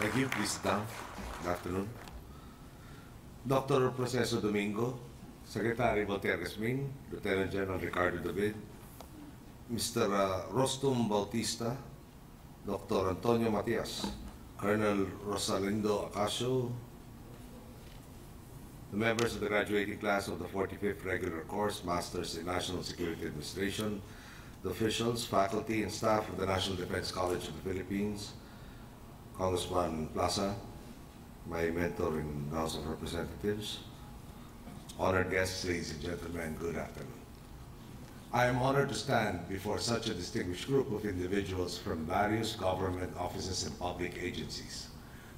Thank you. Please sit down. Good afternoon. Dr. Proceso Domingo, Secretary Voltaire Esmin, Lieutenant General Ricardo David, Mr. Rostum Bautista, Dr. Antonio Matias, Colonel Rosalindo Acacio, the members of the graduating class of the 45th Regular Course, Masters in National Security Administration, the officials, faculty, and staff of the National Defense College of the Philippines, Congressman Plaza, my mentor in the House of Representatives, honored guests, ladies and gentlemen, good afternoon. I am honored to stand before such a distinguished group of individuals from various government offices and public agencies.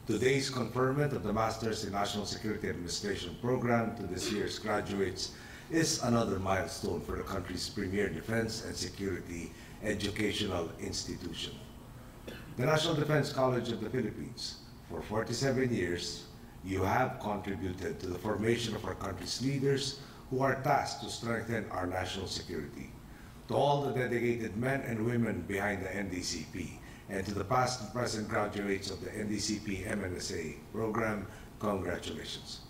Today's conferment of the Masters in National Security Administration program to this year's graduates is another milestone for the country's premier defense and security educational institution. The National Defense College of the Philippines, for 47 years, you have contributed to the formation of our country's leaders who are tasked to strengthen our national security. To all the dedicated men and women behind the NDCP, and to the past and present graduates of the NDCP MNSA program, congratulations.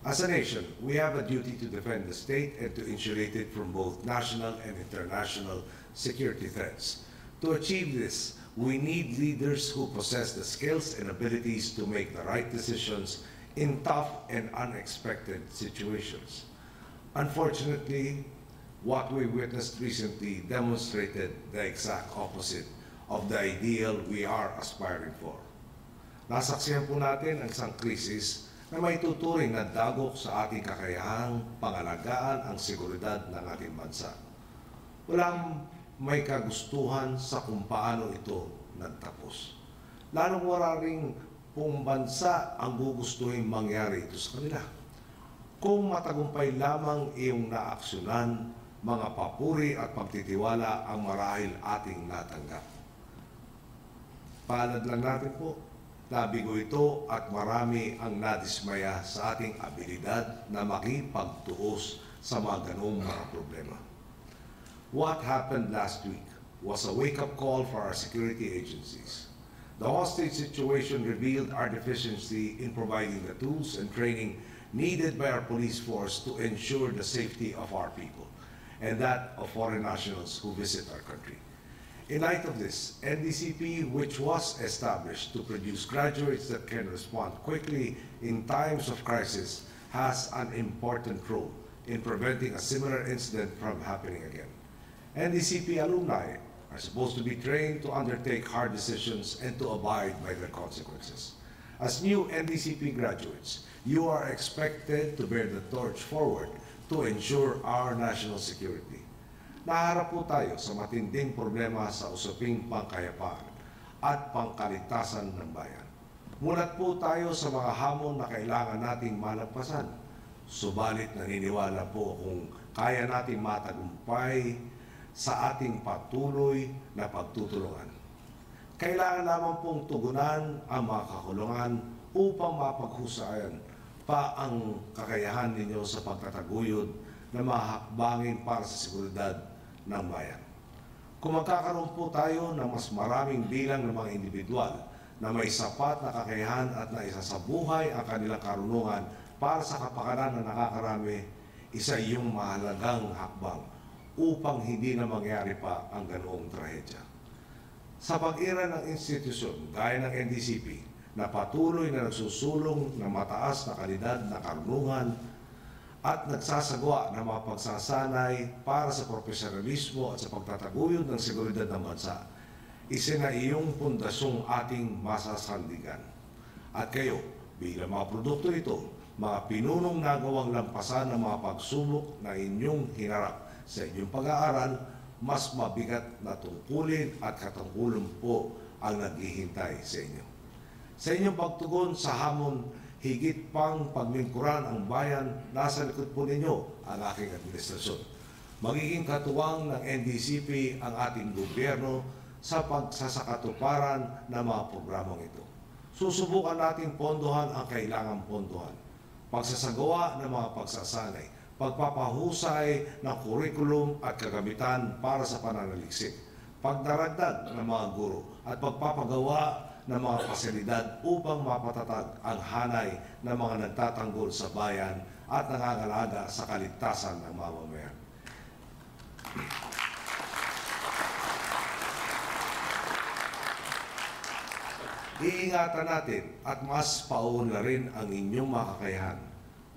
As a nation, we have a duty to defend the state and to insulate it from both national and international security threats. To achieve this, we need leaders who possess the skills and abilities to make the right decisions in tough and unexpected situations. Unfortunately, what we witnessed recently demonstrated the exact opposite of the ideal we are aspiring for. Nasaksihan po natin ang isang krisis na may tuturing na dagok sa ating kakayahang pangalagaan ang seguridad ng ating bansa. Walang may kagustuhan sa kung paano ito nagtapos. Lalong wala ring kung bansa ang gugustuhin mangyari ito sa kanila. Kung matagumpay lamang iyong naaksyonan, mga papuri at pagtitiwala ang marahil ating natanggap. Palad lang natin po, nabigo ito at marami ang nadismaya sa ating abilidad na makipagtuos sa mga ganong mga problema. What happened last week was a wake-up call for our security agencies. The hostage situation revealed our deficiency in providing the tools and training needed by our police force to ensure the safety of our people and that of foreign nationals who visit our country. In light of this, NDCP, which was established to produce graduates that can respond quickly in times of crisis, has an important role in preventing a similar incident from happening again. NDCP alumni are supposed to be trained to undertake hard decisions and to abide by their consequences. As new NDCP graduates, you are expected to bear the torch forward to ensure our national security. Naharap po tayo sa matinding problema sa usaping pangkayapaan at pangkaligtasan ng bayan. Mulat po tayo sa mga hamon na kailangan nating malagpasan. Subalit naniniwala po kung kaya nating matagumpay sa ating patuloy na pagtutulungan. Kailangan lamang pong tugunan ang mga kakulungan upang mapaghusayan pa ang kakayahan ninyo sa pagtataguyod na mga hakbangin para sa seguridad ng bayan. Kung magkakaroon po tayo ng mas maraming bilang ng mga individual na may sapat na kakayahan at naisasabuhay ang kanilang karunungan para sa kapakanan na nakakarami, isa iyong mahalagang hakbang upang hindi na mangyari pa ang ganoong trahedya. Sa pag-ira ng institusyon gaya ng NDCP na patuloy na nagsusulong ng mataas na kalidad na karunungan at nagsasagawa ng mga pagsasanay para sa profesionalismo at sa pagtataguyod ng seguridad ng bansa, isinaiyong pundasyong ating masasandigan. At kayo, bilang mga produkto nito, mga pinunong nagawang lampasan ng mga pagsubok na inyong hinarap sa inyong pag-aaral, mas mabigat na tungkulin at katungkulan po ang naghihintay sa inyo. Sa inyong pagtugon sa hamon, higit pang pagmingkuran ang bayan, nasa likod po ninyo ang aking administrasyon. Magiging katuwang ng NDCP ang ating gobyerno sa pagsasakatuparan ng mga programang ito. Susubukan nating pondohan ang kailangang pondohan. Pagsasagawa ng mga pagsasanay, pagpapahusay ng kurikulum at kagamitan para sa pananaliksik, pagdaragdag ng mga guro at pagpapagawa ng mga pasilidad upang mapatatag ang hanay ng mga nagtatanggol sa bayan at nangangalaga sa kaligtasan ng mamamayan. Iingatan natin at mas paunlarin ang inyong mga kakayahan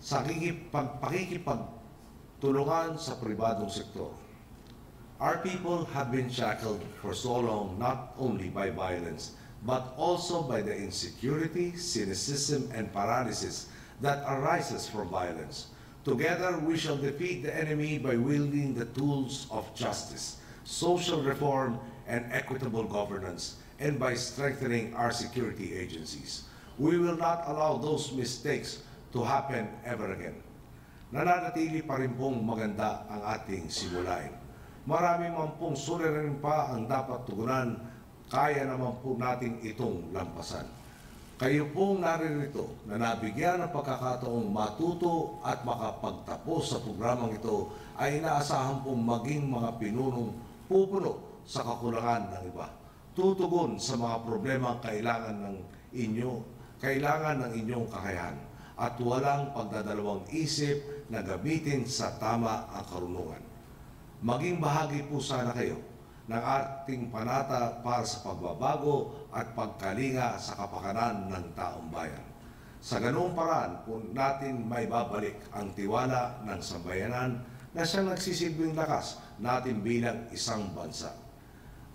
sa pakikipagtulungan sa pribadong sektor. Our people have been shackled for so long not only by violence, but also by the insecurity, cynicism, and paralysis that arises from violence. Together, we shall defeat the enemy by wielding the tools of justice, social reform, and equitable governance, and by strengthening our security agencies. We will not allow those mistakes to happen ever again. Nananatili pa rin pong maganda ang ating simulain. Marami man pong suliranin pa ang dapat tugunan, kaya naman po natin itong lampasan. Kayo pong naririto na nabigyan ng pagkakataong matuto at makapagtapos sa programang ito ay inaasahan pong maging mga pinunong pupuno sa kakulangan ng iba. Tutugon sa mga problema kailangan ng inyong kakayahan at walang pagdadalawang isip na gamitin sa tama ang karunungan. Maging bahagi po sana kayo ng ating panata para sa pagbabago at pagkalinga sa kapakanan ng taong bayan. Sa ganoong paraan po natin may babalik ang tiwala ng sambayanan na siyang nagsisilbing lakas natin bilang isang bansa.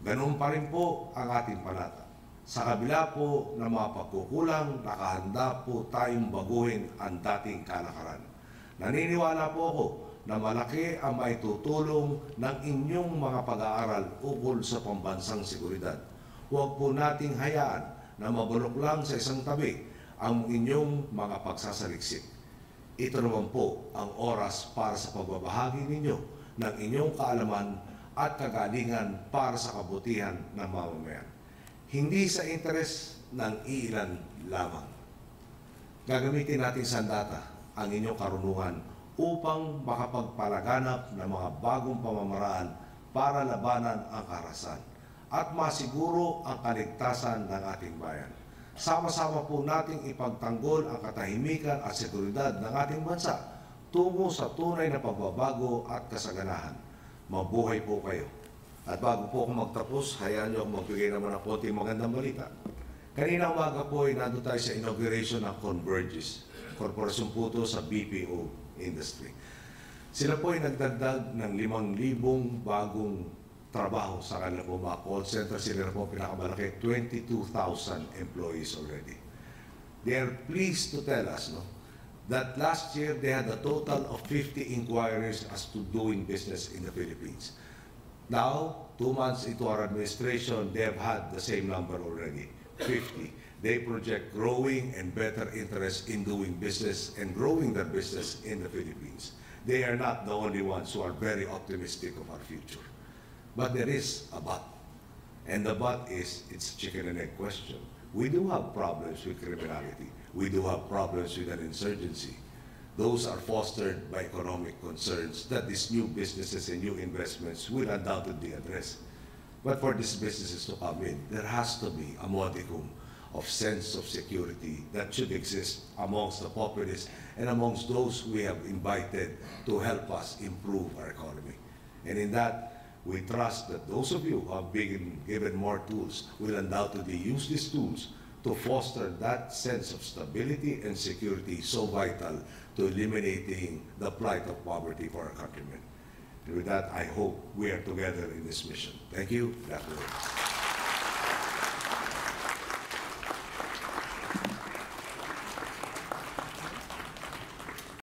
Ganoon pa rin po ang ating panata. Sa kabila po ng mga pagkukulang, nakahanda po tayong baguhin ang dating kalakaran. Naniniwala po ako na malaki ang maitutulong ng inyong mga pag-aaral ukol sa pambansang seguridad. Huwag po nating hayaan na mabulok lang sa isang tabi ang inyong mga pagsasaliksik. Ito naman po ang oras para sa pagbabahagi ninyo ng inyong kaalaman at kagalingan para sa kabutihan ng mamamayan. Hindi sa interes ng iilan lamang. Gagamitin natin sandata ang inyong karunungan upang makapagpalaganap ng mga bagong pamamaraan para labanan ang karahasan at masiguro ang kaligtasan ng ating bayan. Sama-sama po nating ipagtanggol ang katahimikan at seguridad ng ating bansa tungo sa tunay na pagbabago at kasaganahan. Mabuhay po kayo. At bago po ako magtapos, hayaan niyo ako magbigay naman ng konting magandang balita. Kanina umaga po ay nandun tayo sa inauguration ng Convergys, korporasyon po ito sa BPO industry. Sila po ay nagdagdag ng 5,000 bagong trabaho sa kanila po mga call center. Sila po pinakamalaki, 22,000 employees already. They are pleased to tell us that last year they had a total of 50 inquiries as to doing business in the Philippines. Now, 2 months into our administration, they have had the same number already, 50. They project growing and better interest in doing business and growing their business in the Philippines. They are not the only ones who are very optimistic of our future. But there is a but. And the but is, it's a chicken and egg question. We do have problems with criminality. We do have problems with an insurgency. Those are fostered by economic concerns that these new businesses and new investments will undoubtedly address. But for these businesses to come in, there has to be a modicum of sense of security that should exist amongst the populace and amongst those we have invited to help us improve our economy. And in that, we trust that those of you who have been given more tools will undoubtedly use these tools to foster that sense of stability and security so vital to eliminating the plight of poverty for our countrymen. And with that, I hope we are together in this mission. Thank you. Dr.